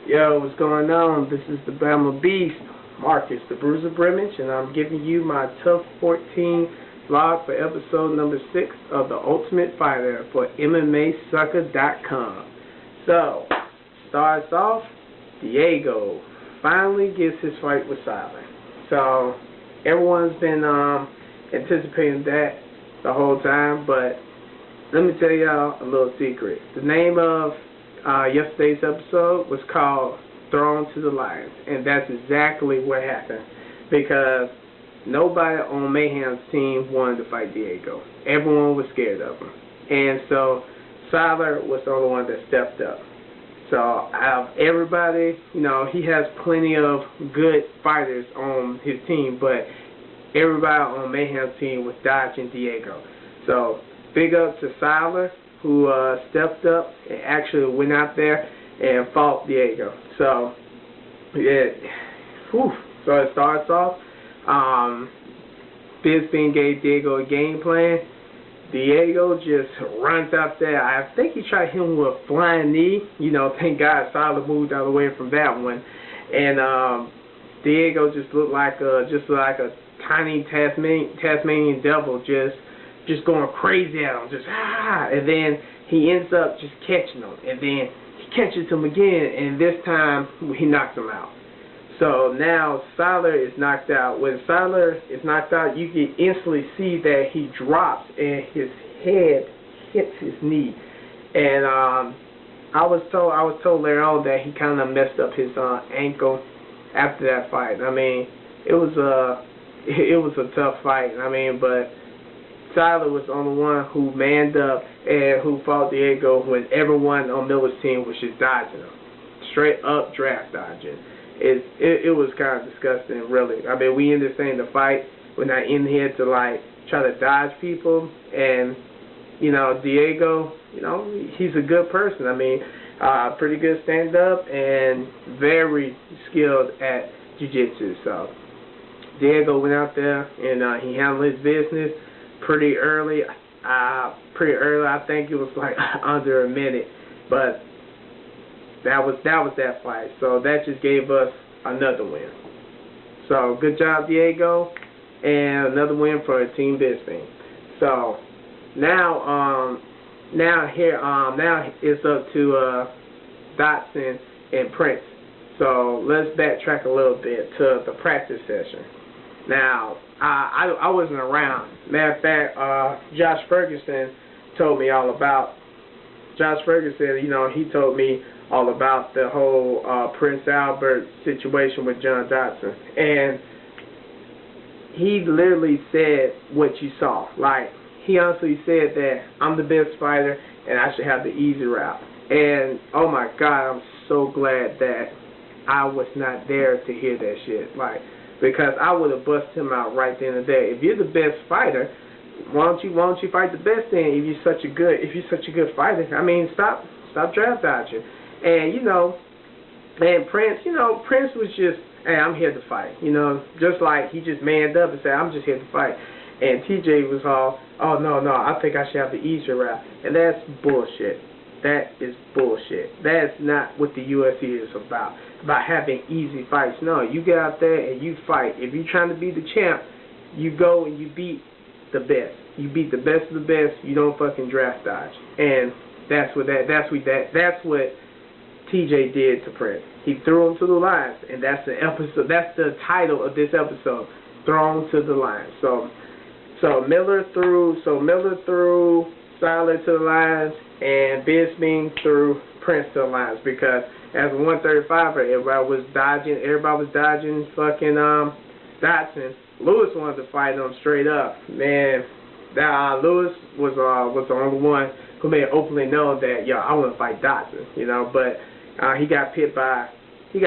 Yo, what's going on? This is the Bama Beast, Marcus, the Bruiser Brimage, and I'm giving you my TUF 14 vlog for episode number 6 of The Ultimate Fighter for MMAsucker.com. So, starts off, Diego finally gets his fight with Silent. So, everyone's been anticipating that the whole time, but let me tell y'all a little secret. The name of yesterday's episode was called Thrown to the Lions, and that's exactly what happened, because nobody on Mayhem's team wanted to fight Diego. Everyone was scared of him, and so Siler was the only one that stepped up. So out of everybody, you know, he has plenty of good fighters on his team, but everybody on Mayhem's team was dodging Diego. So big up to Siler, who stepped up and actually went out there and fought Diego. So, yeah, whew. So it starts off, Bisping gave Diego a game plan. Diego just runs out there. I think he tried him with a flying knee. You know, thank God Siler moved out of the way from that one. And Diego just looked like a tiny Tasmanian devil, just going crazy at him, and then he ends up just catching him, and then he catches him again, and this time he knocks him out. So now Siler is knocked out. When Siler is knocked out, you can instantly see that he drops and his head hits his knee. And I was told later on that he kind of messed up his ankle after that fight. I mean, it was a tough fight. I mean, but Siler was the only one who manned up and who fought Diego when everyone on Miller's team was just dodging him. Straight up draft dodging. It was kind of disgusting, really. I mean, we ended up saying the fight. We're not in here to, like, try to dodge people. And, you know, Diego, you know, he's a good person. I mean, pretty good stand-up and very skilled at jiu-jitsu. So Diego went out there and he handled his business pretty early. I think it was like under a minute, but that was that fight. So that just gave us another win. So good job, Diego, and another win for Team Bisping. So now it's up to Dotson and Prince. So let's backtrack a little bit to the practice session. Now, I wasn't around. Matter of fact, Josh Ferguson told me all about. Josh Ferguson, you know, he told me all about the whole Prince Albert situation with John Dotson, and he literally said what you saw. Like, he honestly said that I'm the best fighter and I should have the easy route. And oh my God, I'm so glad that I was not there to hear that shit. Like, because I would have busted him out right then and there. If you're the best fighter, why don't you fight the best then? If you're such a good fighter, I mean, stop draft dodging. And you know, and Prince, you know, Prince was just, hey, I'm here to fight. You know, just like he just manned up and said, I'm just here to fight. And TJ was all, oh no, I think I should have the easier route, and that's bullshit. That is bullshit. That's not what the UFC is about having easy fights. No, you get out there and you fight. If you're trying to be the champ, you go and you beat the best. You beat the best of the best. You don't fucking draft dodge. And that's what TJ did to Prince. He threw him to the lions, and that's the episode. That's the title of this episode, Thrown to the Lions. So Miller threw Siler to the lions, and Bisping threw Prince to the lions, because as a 135er, everybody was dodging fucking Dotson. Lewis wanted to fight him straight up. Man, Lewis was the only one who made it openly known that, yo, I want to fight Dotson, you know, but he got pipped by who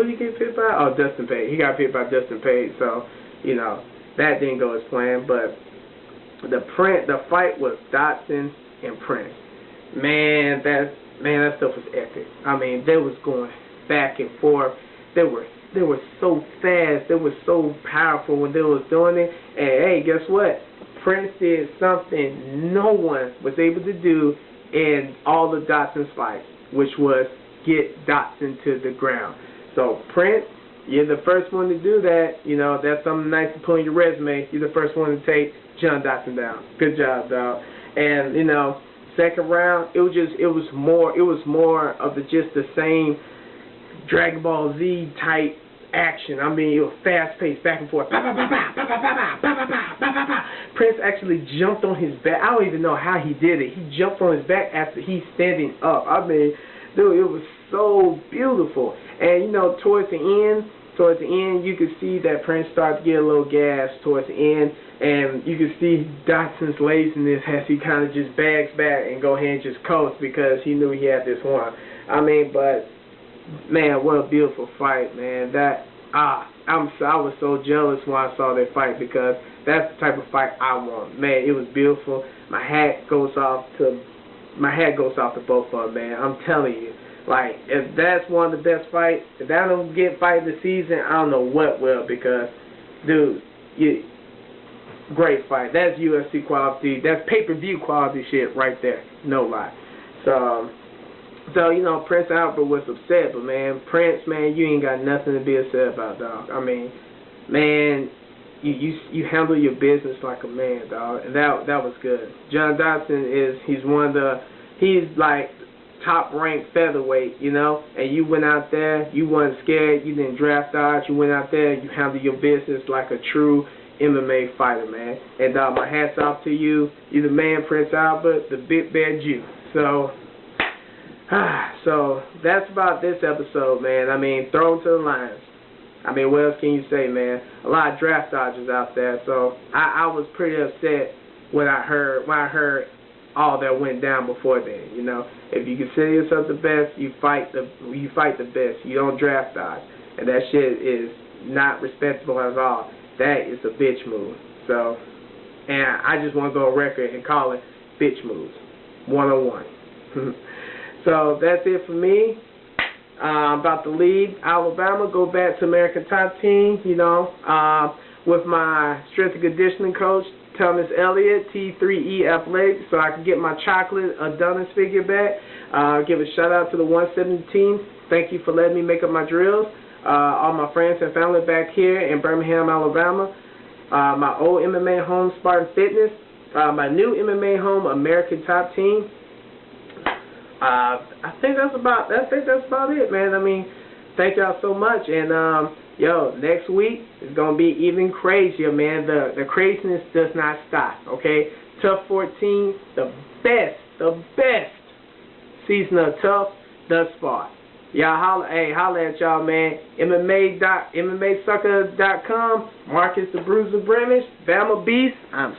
did he get pipped by? Oh, Dustin Page. He got pipped by Dustin Page, so, you know, that didn't go as planned. But the fight was Dotson and Prince. Man, that stuff was epic. I mean, they was going back and forth. They were so fast. They were so powerful when they was doing it. And hey, guess what? Prince did something no one was able to do in all the Dotson's fights, which was get Dotson to the ground. So Prince, you're the first one to do that. You know, that's something nice to put on your resume. You're the first one to take John Dotson down. Good job, dog. And you know, second round, it was more of just the same Dragon Ball Z type action. I mean, it was fast paced, back and forth. Prince actually jumped on his back. I don't even know how he did it. He jumped on his back after he's standing up. I mean, dude, it was so beautiful. And you know, towards the end, you could see that Prince started to get a little gas towards the end, and you could see Dotson's laziness as he kind of just bags back and go ahead and just coast because he knew he had this one. I mean, but man, what a beautiful fight, man. I was so jealous when I saw that fight because that's the type of fight I want. Man, it was beautiful. My hat goes off to both of them, man. I'm telling you. Like, if that's one of the best fights, if that don't get fight of the season, I don't know what will, because, dude, great fight. That's UFC quality. That's pay-per-view quality shit right there. No lie. So, you know, Prince Albert was upset, but, man, Prince, man, you ain't got nothing to be upset about, dog. I mean, man, you handle your business like a man, dog, and that was good. John Dotson he's like top-ranked featherweight, you know, and you went out there, you wasn't scared, you didn't draft dodge, you went out there, you handled your business like a true MMA fighter, man. And my hat's off to you. You're the man, Prince Albert, the big bad Jew. So that's about this episode, man. I mean, throw them to the lions. I mean, what else can you say, man? A lot of draft dodgers out there, so I was pretty upset when I heard all that went down before then. You know, if you consider yourself the best, you fight the best. You don't draft dodge, and that shit is not respectable at all. That is a bitch move. So, and I just want to go on record and call it bitch moves, 101. So that's it for me. I'm about to leave Alabama, go back to American Top Team, you know, with my strength and conditioning coach, Thomas Elliott, T3E Athletics, so I can get my chocolate Adonis figure back. Give a shout out to the 170 team. Thank you for letting me make up my drills. All my friends and family back here in Birmingham, Alabama. My old MMA home, Spartan Fitness. My new MMA home, American Top Team. I think that's about it, man. I mean, thank y'all so much, and yo, next week is gonna be even crazier, man. The craziness does not stop. Okay, TUF 14, the best season of TUF thus far. Y'all holla at y'all, man. MMAsucker.com. Marcus the Bruiser Brimage, Bama Beast. I'm